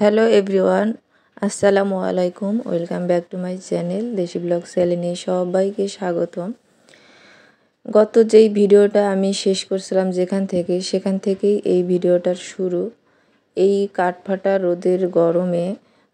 Hello everyone, আসসালামু আলাইকুম। Welcome back to my channel দেশি ব্লগ চ্যানেলে সবাইকে স্বাগতম। গত যেই ভিডিওটা আমি শেষ করছিলাম সেখান থেকেই এই ভিডিওটার শুরু। এই কাঠফাটা রোদের গরমে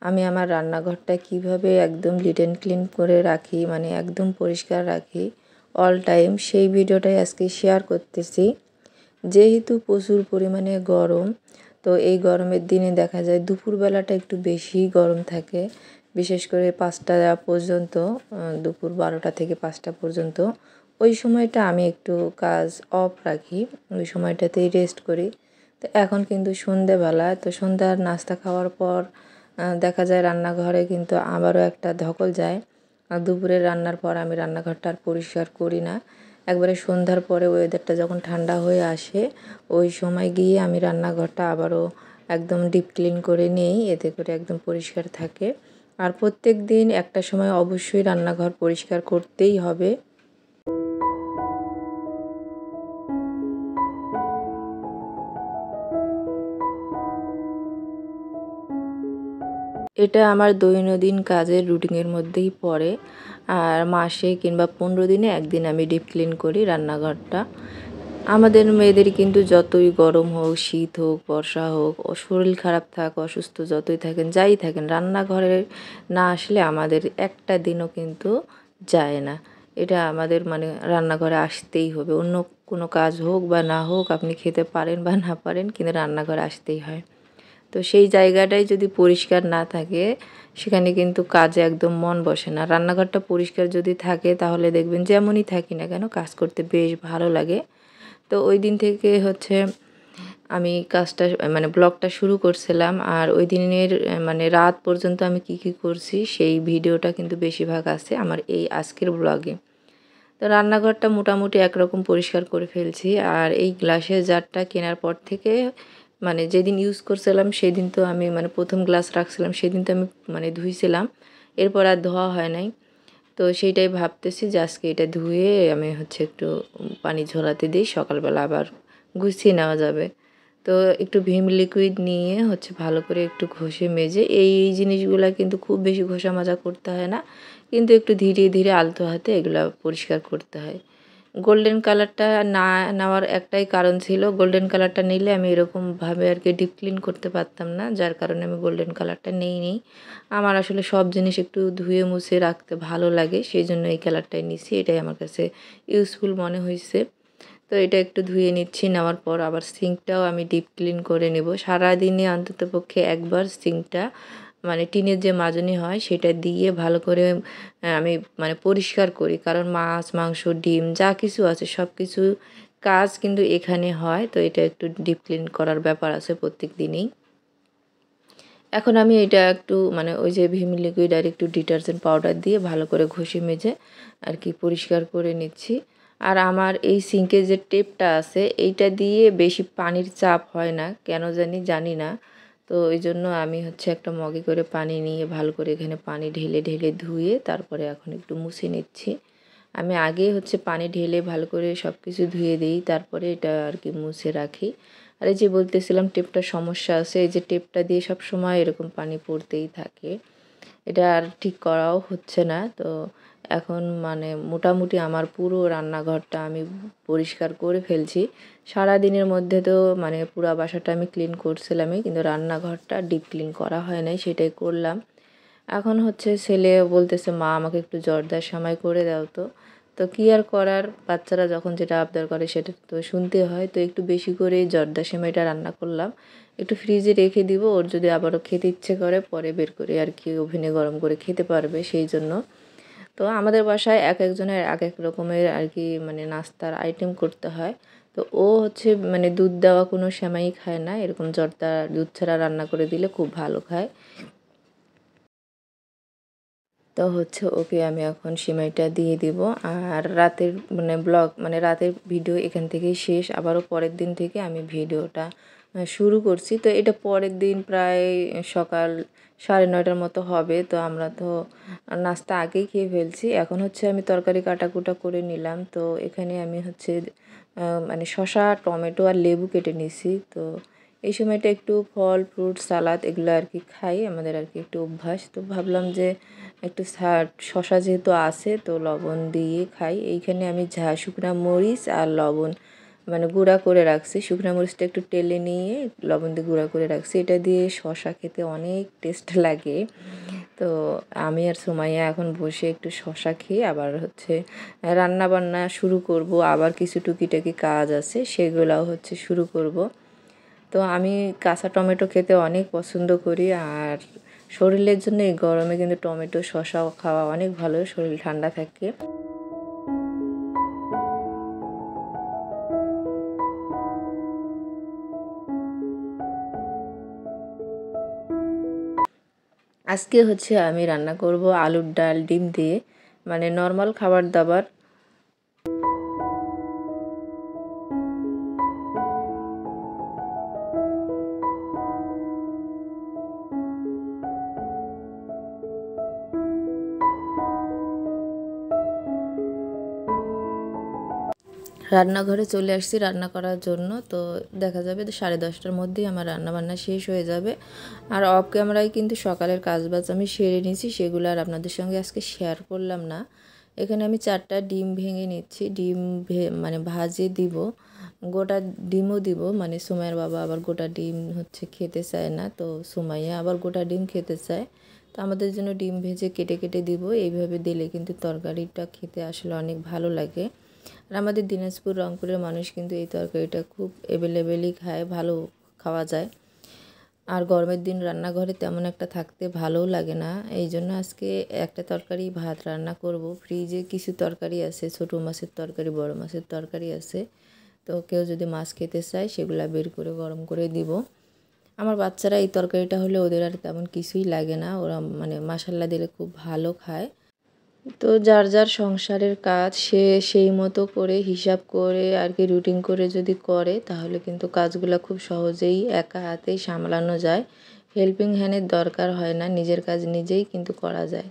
আমি আমার রান্নাঘরটা কিভাবে একদম নিট অ্যান্ড ক্লিন করে রাখি, মানে একদম পরিষ্কার রাখি অল টাইম, সেই ভিডিওটাই আজকে শেয়ার করতেছি। যেহেতু প্রচুর পরিমাণে গরম, তো এই গরমের দিনে দেখা যায় দুপুরবেলাটা একটু বেশি গরম থাকে, বিশেষ করে 5টা পর্যন্ত, দুপুর 12টা থেকে 5টা পর্যন্ত। ওই সময়টা আমি একটু কাজ অফ রাখি, ওই সময়টাতেই রেস্ট করি। তো এখন কিন্তু সন্ধেবেলা, তো সন্ধ্যার নাস্তা খাওয়ার পর দেখা যায় রান্নাঘরে কিন্তু আবারও একটা ধকল যায়। আর দুপুরের রান্নার পর আমি রান্নাঘরটা আর পরিষ্কার করি না। একবারে সন্ধ্যার পরে ওয়েদারটা যখন ঠান্ডা হয়ে আসে, ওই সময় গিয়ে আমি রান্নাঘরটা আবারও একদম ডিপ ক্লিন করে নেই, এতে করে একদম পরিষ্কার থাকে। আর প্রত্যেক দিন একটা সময় অবশ্যই রান্নাঘর পরিষ্কার করতেই হবে। এটা আমার দৈনন্দিন কাজের রুটিনের মধ্যেই পড়ে। আর মাসে কিংবা 15 দিনে একদিন আমি ডিপ ক্লিন করি রান্নাঘরটা। আমাদের মেয়েদের কিন্তু যতই গরম হোক, শীত হোক, বর্ষা হোক, শরীর খারাপ থাক, অসুস্থ যতই থাকেন, যাই থাকেন, রান্নাঘরে না আসলে আমাদের একটা দিনও কিন্তু যায় না। এটা আমাদের মানে রান্নাঘরে আসতেই হবে। অন্য কোনো কাজ হোক বা না হোক, আপনি খেতে পারেন বা না পারেন, কিন্তু রান্নাঘরে আসতেই হয়। তো সেই জায়গাটাই যদি পরিষ্কার না থাকে, সেখানে কিন্তু কাজে একদম মন বসে না। রান্নাঘরটা পরিষ্কার যদি থাকে তাহলে দেখবেন যেমনই থাকি না কেন কাজ করতে বেশ ভালো লাগে। তো ওই দিন থেকে হচ্ছে আমি কাজটা মানে ব্লগটা শুরু করছিলাম। আর ওই দিনের মানে রাত পর্যন্ত আমি কি করছি সেই ভিডিওটা কিন্তু বেশিরভাগ আছে আমার এই আজকের ব্লগে। তো রান্নাঘরটা মোটামুটি একরকম পরিষ্কার করে ফেলছি। আর এই গ্লাসের জারটা কেনার পর থেকে মানে যেদিন ইউজ করছিলাম সেদিন তো আমি মানে প্রথম গ্লাস রাখছিলাম সেদিন তো আমি মানে ধুইছিলাম, এরপর আর ধোয়া হয় নাই। তো সেইটাই ভাবতেছি যে আজকে এটা ধুয়ে আমি হচ্ছে একটু পানি ঝরাতে দিই, সকালবেলা আবার গুছিয়ে নেওয়া যাবে। তো একটু ভিম লিকুইড নিয়ে হচ্ছে ভালো করে একটু ঘষে মেজে, এই জিনিসগুলা কিন্তু খুব বেশি ঘষা মাজা করতে হয় না, কিন্তু একটু ধীরে ধীরে আলতো হাতে এগুলা পরিষ্কার করতে হয়। গোল্ডেন কালারটা না নেওয়ার একটাই কারণ ছিল, গোল্ডেন কালারটা নিলে আমি এরকমভাবে আর কি ডিপ ক্লিন করতে পারতাম না, যার কারণে আমি গোল্ডেন কালারটা নেই। আমার আসলে সব জিনিস একটু ধুয়ে মুছে রাখতে ভালো লাগে, সেই জন্য এই কালারটাই নিছি। এটাই আমার কাছে ইউজফুল মনে হয়েছে। তো এটা একটু ধুয়ে নিচ্ছি, নেওয়ার পর আবার সিঙ্কটাও আমি ডিপ ক্লিন করে নেব। সারাদিনে অন্ততপক্ষে একবার সিঙ্কটা মানে টিনের যে মাজনি হয় সেটা দিয়ে ভালো করে আমি মানে পরিষ্কার করি, কারণ মাছ, মাংস, ডিম যা কিছু আছে সব কিছু কাজ কিন্তু এখানে হয়। তো এটা একটু ডিপ ক্লিন করার ব্যাপার আছে প্রত্যেক দিনেই। এখন আমি এটা একটু মানে ওই যে ভিম লিকুইড আর একটু ডিটারজেন্ট পাউডার দিয়ে ভালো করে ঘষে মেজে আর কি পরিষ্কার করে নিচ্ছি। আর আমার এই সিঙ্কের যে টেপটা আছে এইটা দিয়ে বেশি পানির চাপ হয় না, কেন জানি না। তো ওই জন্য আমি হচ্ছে একটা মগে করে পানি নিয়ে ভালো করে এখানে পানি ঢেলে ঢেলে ধুয়ে তারপরে এখন একটু মুছে নিচ্ছি। আমি আগে হচ্ছে পানি ঢেলে ভালো করে সব কিছু ধুয়ে দিই, তারপরে এটা আর কি মুছে রাখি। আর এই যে বলতেছিলাম টেপটার সমস্যা আছে, এই যে টেপটা দিয়ে সব সময় এরকম পানি পড়তেই থাকে, এটা আর ঠিক করাও হচ্ছে না। তো এখন মানে মোটামুটি আমার পুরো রান্নাঘরটা আমি পরিষ্কার করে ফেলছি। সারাদিনের মধ্যে তো মানে পুরো বাসাটা আমি ক্লিন করছিলামই, কিন্তু রান্নাঘরটা ডিপ ক্লিন করা হয় নাই, সেটাই করলাম। এখন হচ্ছে ছেলে বলতেছে, মা আমাকে একটু জর্দার সেমাই করে দাও। তো তো কী আর করার, বাচ্চারা যখন যেটা আবদার করে সেটা তো শুনতে হয়। তো একটু বেশি করে জর্দা সেমাইটা রান্না করলাম, একটু ফ্রিজে রেখে দিব, ওর যদি আবারও খেতে ইচ্ছে করে পরে বের করে আর কি ওভেনে গরম করে খেতে পারবে, সেই জন্য। তো আমাদের বাসায় এক একজনের এক এক রকমের আর কি মানে নাস্তার আইটেম করতে হয়। তো ও হচ্ছে মানে দুধ দেওয়া কোনো সেমাই খায় না, এরকম জর্দা দুধ ছাড়া রান্না করে দিলে খুব ভালো খায়। তো হচ্ছে ওকে আমি এখন সিমাইটা দিয়ে দিব। আর রাতের মানে ব্লগ মানে রাতের ভিডিও এখান থেকেই শেষ। আবারও পরের দিন থেকে আমি ভিডিওটা শুরু করছি। তো এটা পরের দিন প্রায় সকাল 9:30টার মতো হবে। তো আমরা তো নাস্তা আগেই খেয়ে ফেলছি। এখন হচ্ছে আমি তরকারি কাটাকুটা করে নিলাম। তো এখানে আমি হচ্ছে মানে শসা, টমেটো আর লেবু কেটে নিছি। তো এই সময়টা একটু ফল ফ্রুট সালাদ এগুলো আর কি খাই, আমাদের আর কি একটু অভ্যাস। তো ভাবলাম যে একটু শশা যেহেতু আছে তো লবণ দিয়ে খাই। এইখানে আমি শুকনা মরিচ আর লবণ মানে গুঁড়া করে রাখছি, শুকনো মরিচটা একটু টেলে নিয়ে লবণ দিয়ে গুঁড়া করে রাখছি। এটা দিয়ে শশা খেতে অনেক টেস্ট লাগে। তো আমি আর সুমাইয়া এখন বসে একটু শশা খেয়ে আবার হচ্ছে রান্না বান্না শুরু করব। আবার কিছু টুকিটাকি কাজ আছে, সেগুলাও হচ্ছে শুরু করব। তো আমি কাঁচা টমেটো খেতে অনেক পছন্দ করি, আর শরীরের জন্য এই গরমে কিন্তু টমেটো শসা খাওয়া অনেক ভালো, শরীর ঠান্ডা থাকে। আজকে হচ্ছে আমি রান্না করব আলুর ডাল ডিম দিয়ে, মানে নর্মাল খাবার দাবার। রান্নাঘরে চলে আসছি রান্না করার জন্য। তো দেখা যাবে 10:30টার মধ্যেই আমার রান্নাবান্না শেষ হয়ে যাবে। আর অফ ক্যামেরায় কিন্তু সকালের কাজবাজ আমি সেরে নিয়েছি, সেগুলো আর আপনাদের সঙ্গে আজকে শেয়ার করলাম না। এখানে আমি 4টা ডিম ভেঙে নিচ্ছি, ডিম মানে ভাজে দিব, গোটা ডিমও দিব। মানে সুমাইয়ার বাবা আবার গোটা ডিম হচ্ছে খেতে চায় না, তো সুমাইয়া আবার গোটা ডিম খেতে চায়। তো আমাদের জন্য ডিম ভেজে কেটে কেটে দিব। এইভাবে দিলে কিন্তু তরকারিটা খেতে আসলে অনেক ভালো লাগে। আর আমাদের দিনাজপুর রংপুরের মানুষ কিন্তু এই তরকারিটা খুব অ্যাভেলেবেলই খায়, ভালো খাওয়া যায়। আর গরমের দিন রান্নাঘরে তেমন একটা থাকতে ভালোও লাগে না, এই জন্য আজকে একটা তরকারি ভাত রান্না করব। ফ্রিজে কিছু তরকারি আছে, ছোটো মাছের তরকারি বড় মাছের তরকারি আছে। তো কেউ যদি মাছ খেতে চায় সেগুলা বের করে গরম করে দিব। আমার বাচ্চারা এই তরকারিটা হলে ওদের আর তেমন কিছুই লাগে না, ওরা মানে মশলা দিলে খুব ভালো খায়। তো যার যার সংসারের কাজ সে সেই মতো করে হিসাব করে আর কি রুটিন করে যদি করে, তাহলে কিন্তু কাজগুলো খুব সহজেই একা হাতেই সামলানো যায়। হেল্পিং হ্যান্ডের দরকার হয় না, নিজের কাজ নিজেই কিন্তু করা যায়।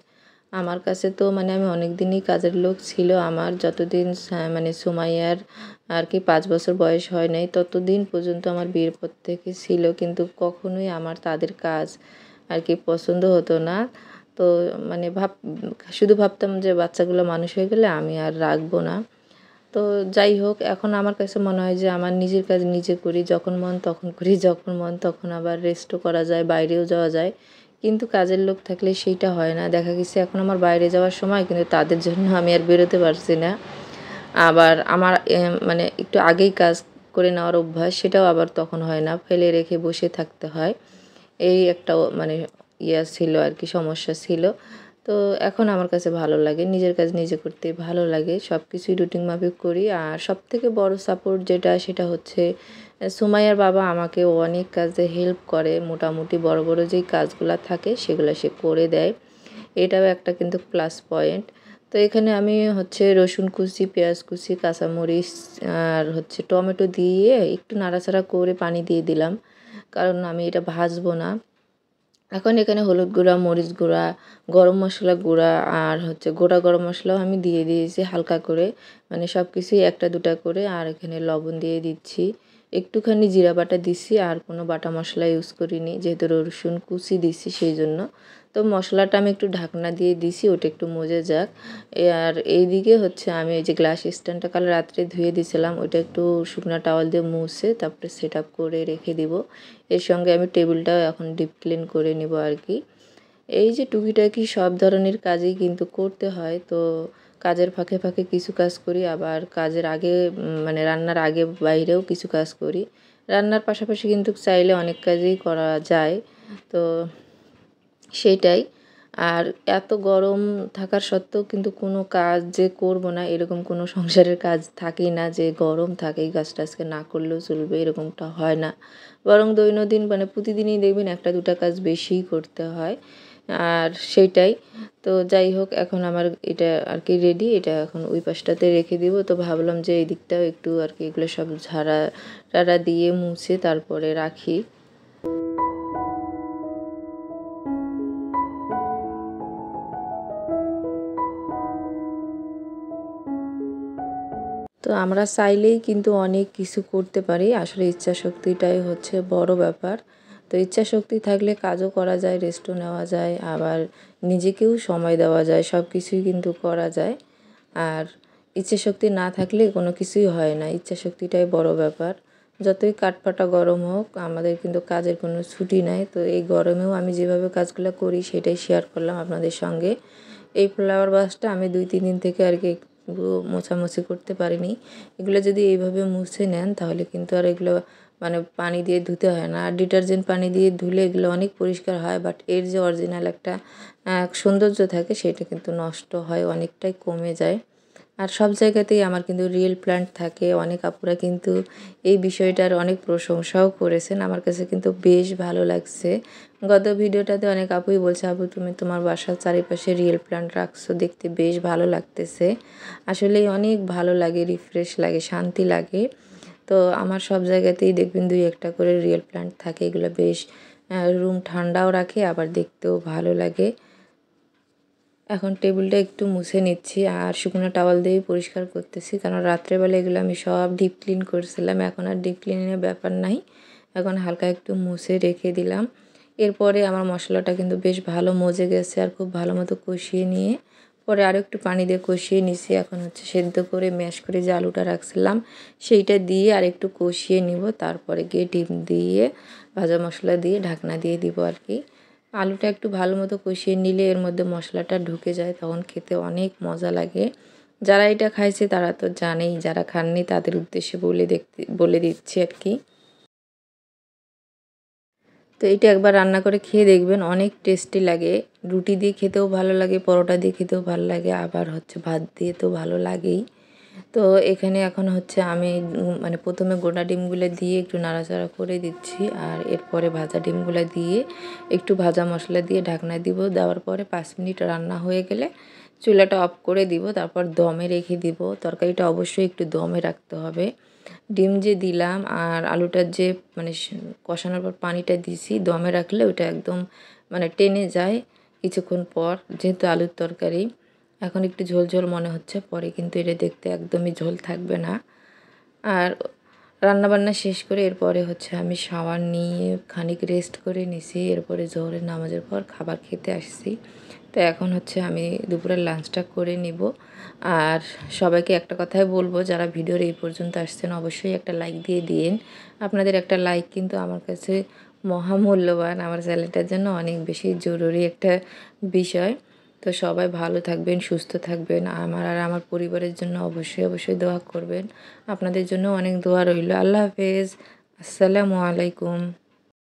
আমার কাছে তো মানে আমি অনেক দিনই কাজের লোক ছিল আমার, যতদিন মানে সুমাইয়ার আর কি 5 বছর বয়স হয় নাই ততদিন পর্যন্ত আমার বিয়ের পর থেকে ছিল, কিন্তু কখনোই আমার তাদের কাজ আর কি পছন্দ হতো না। তো মানে শুধু ভাবতাম যে বাচ্চাগুলো মানুষ হয়ে গেলে আমি আর রাখবো না। তো যাই হোক, এখন আমার কাছে মনে হয় যে আমার নিজের কাজ নিজে করি, যখন মন তখন করি, যখন মন তখন আবার রেস্টও করা যায়, বাইরেও যাওয়া যায়। কিন্তু কাজের লোক থাকলে সেইটা হয় না। দেখা গেছে এখন আমার বাইরে যাওয়ার সময় কিন্তু তাদের জন্য আমি আর বেরোতে পারছি না। আবার আমার মানে একটু আগেই কাজ করে নেওয়ার অভ্যাস, সেটাও আবার তখন হয় না, ফেলে রেখে বসে থাকতে হয়। এই একটা মানে ছিল আর কি, সমস্যা ছিল। তো এখন আমার কাছে ভালো লাগে, নিজের কাজ নিজে করতে ভালো লাগে, সব কিছুই রুটিন মাফিক করি। আর সবথেকে বড় সাপোর্ট যেটা সেটা হচ্ছে সুমাইয়ার বাবা আমাকে অনেক কাজে হেল্প করে, মোটামুটি বড় বড় যেই কাজগুলো থাকে সেগুলো সে করে দেয়, এটাও একটা কিন্তু প্লাস পয়েন্ট। তো এখানে আমি হচ্ছে রসুন কুচি, পেঁয়াজ কুচি, কাঁচামরিচ আর হচ্ছে টমেটো দিয়ে একটু নাড়াচাড়া করে পানি দিয়ে দিলাম, কারণ আমি এটা ভাজবো না। এখন এখানে হলুদ গুঁড়া, মরিচ গুঁড়া, গরম মশলা গুঁড়া আর হচ্ছে গোটা গরম মশলাও আমি দিয়ে দিয়েছি হালকা করে, মানে সব কিছুই একটা দুটা করে। আর এখানে লবণ দিয়ে দিচ্ছি, একটুখানি জিরা বাটা দিছি, আর কোনো বাটা মশলা ইউজ করিনি যেহেতু রসুন কুচি দিছি সেই জন্য। তো মশলাটা আমি একটু ঢাকনা দিয়ে দিছি, ওটা একটু মজে যাক। আর এইদিকে হচ্ছে আমি এই যে গ্লাস স্ট্যান্ডটা কাল রাত্রে ধুয়ে দিয়েছিলাম, ওটা একটু শুকনো টাওয়াল দিয়ে মুছে তারপরে সেট আপ করে রেখে দিব। এর সঙ্গে আমি টেবিলটাও এখন ডিপ ক্লিন করে নেব আর কি। এই যে টুকিটাকি সব ধরনের কাজই কিন্তু করতে হয়। তো কাজের ফাঁকে ফাঁকে কিছু কাজ করি, আবার কাজের আগে মানে রান্নার আগে বাইরেও কিছু কাজ করি। রান্নার পাশাপাশি কিন্তু চাইলে অনেক কাজই করা যায়, তো সেইটাই। আর এত গরম থাকার সত্ত্বেও কিন্তু কোনো কাজ যে করব না এরকম কোনো সংসারের কাজ থাকেই না, যে গরম থাকে এই কাজটা আজকে না করলেও চলবে এরকমটা হয় না। বরং দৈনন্দিন মানে প্রতিদিনই দেখবেন একটা দুটা কাজ বেশিই করতে হয়, আর সেইটাই। তো যাই হোক, এখন আমার এটা আর কি রেডি, এটা এখন ওই পাশটাতে রেখে দিব। তো ভাবলাম যে এই দিকটাও একটু আর কি এগুলো সব ঝাড়া টাড়া দিয়ে মুছে তারপরে রাখি। তো আমরা চাইলেই কিন্তু অনেক কিছু করতে পারি, আসলে ইচ্ছা শক্তিটাই হচ্ছে বড় ব্যাপার। তো ইচ্ছা শক্তি থাকলে কাজও করা যায়, রেস্টও নেওয়া যায়, আবার নিজেকেও সময় দেওয়া যায়, সব কিছুই কিন্তু করা যায়। আর ইচ্ছে শক্তি না থাকলে কোনো কিছুই হয় না, ইচ্ছা শক্তিটাই বড় ব্যাপার। যতই কাঠফাটা গরম হোক, আমাদের কিন্তু কাজের কোনো ছুটি নাই। তো এই গরমেও আমি যেভাবে কাজগুলো করি সেটাই শেয়ার করলাম আপনাদের সঙ্গে। এই ফ্লাওয়ার ভাসটা আমি 2-3 দিন থেকে আর কি মোছামুছি করতে পারিনি। এগুলো যদি এইভাবে মুছে নেন তাহলে কিন্তু আর এগুলো মানে পানি দিয়ে ধুতে হয় না। আর ডিটারজেন্ট পানি দিয়ে ধুলে এগুলো অনেক পরিষ্কার হয়, বাট এর যে অরিজিনাল একটা সৌন্দর্য থাকে সেটা কিন্তু নষ্ট হয়, অনেকটাই কমে যায়। আর সব জায়গাতেই আমার কিন্তু রিয়েল প্ল্যান্ট থাকে। অনেক আপুরা কিন্তু এই বিষয়টার অনেক প্রশংসাও করেছেন। আমার কাছে কিন্তু বেশ ভালো লাগছে। গত ভিডিওটাতে অনেক আপুই বলছে, আপু তুমি তোমার বাসার চারিপাশে রিয়েল প্ল্যান্ট রাখছো, দেখতে বেশ ভালো লাগতেছে। আসলেই অনেক ভালো লাগে, রিফ্রেশ লাগে, শান্তি লাগে। তো আমার সব জায়গাতেই দেখবেন 2-1টা করে রিয়েল প্ল্যান্ট থাকে। এগুলো বেশ রুম ঠান্ডাও রাখে, আবার দেখতেও ভালো লাগে। এখন টেবিলটা একটু মুছে নিচ্ছি আর শুকনো টাওয়াল দিয়েই পরিষ্কার করতেছি, কারণ রাত্রেবেলা এগুলো আমি সব ডিপ ক্লিন করছিলাম। এখন আর ডিপ ক্লিনের ব্যাপার নাই, এখন হালকা একটু মুছে রেখে দিলাম। এরপরে আমার মশলাটা কিন্তু বেশ ভালো মজে গেছে আর খুব ভালো মতো কষিয়ে নিয়ে পরে আরও একটু পানি দিয়ে কষিয়ে নিছি। এখন হচ্ছে সেদ্ধ করে ম্যাশ করে যে আলুটা রাখছিলাম সেইটা দিয়ে আর একটু কষিয়ে নিব, তারপরে গিয়ে ডিম দিয়ে ভাজা মশলা দিয়ে ঢাকনা দিয়ে দিব আর কি। আলুটা একটু ভালো মতো কষিয়ে নিলে এর মধ্যে মশলাটা ঢুকে যায়, তখন খেতে অনেক মজা লাগে। যারা এটা খাইছে তারা তো জানেই, যারা খাননি তাদের উদ্দেশ্যে বলে দিচ্ছি আর কি। তো এইটা একবার রান্না করে খেয়ে দেখবেন, অনেক টেস্টি লাগে। রুটি দিয়ে খেতেও ভালো লাগে, পরোটা দিয়ে খেতেও ভালো লাগে, আবার হচ্ছে ভাত দিয়ে তো ভালো লাগেই। তো এখানে এখন হচ্ছে আমি মানে প্রথমে গোটা ডিমগুলো দিয়ে একটু নাড়াচাড়া করে দিচ্ছি, আর এরপরে ভাজা ডিমগুলো দিয়ে একটু ভাজা মশলা দিয়ে ঢাকনা দিব। দেওয়ার পরে 5 মিনিট রান্না হয়ে গেলে চুলাটা অফ করে দিব, তারপর দমে রেখে দিব। তরকারিটা অবশ্যই একটু দমে রাখতে হবে। ডিম যে দিলাম আর আলুটার যে মানে কষানোর পর পানিটা দিছি, দমে রাখলে ওটা একদম মানে টেনে যায় কিছুক্ষণ পর, যেহেতু আলুর তরকারি। এখন একটু ঝোল ঝোল মনে হচ্ছে, পরে কিন্তু এটা দেখতে একদমই ঝোল থাকবে না। আর রান্নাবান্না শেষ করে এরপরে হচ্ছে আমি শাওয়ার নিয়ে খানিক রেস্ট করে নিছি। এরপরে জোহরের নামাজের পর খাবার খেতে আসছি। তো এখন হচ্ছে আমি দুপুরের লাঞ্চটা করে নিব। আর সবাইকে একটা কথাই বলবো, যারা ভিডিওর এই পর্যন্ত আসছেন অবশ্যই একটা লাইক দিয়ে দিন। আপনাদের একটা লাইক কিন্তু আমার কাছে মহামূল্যবান, আমার চ্যানেলটার জন্য অনেক বেশি জরুরি একটা বিষয়। তো সবাই ভালো থাকবেন, সুস্থ থাকবেন। আমার আর আমার পরিবারের জন্য অবশ্যই দোয়া করবেন। আপনাদের জন্য অনেক দোয়া রইল। আল্লাহ হাফেজ। আসসালামু আলাইকুম।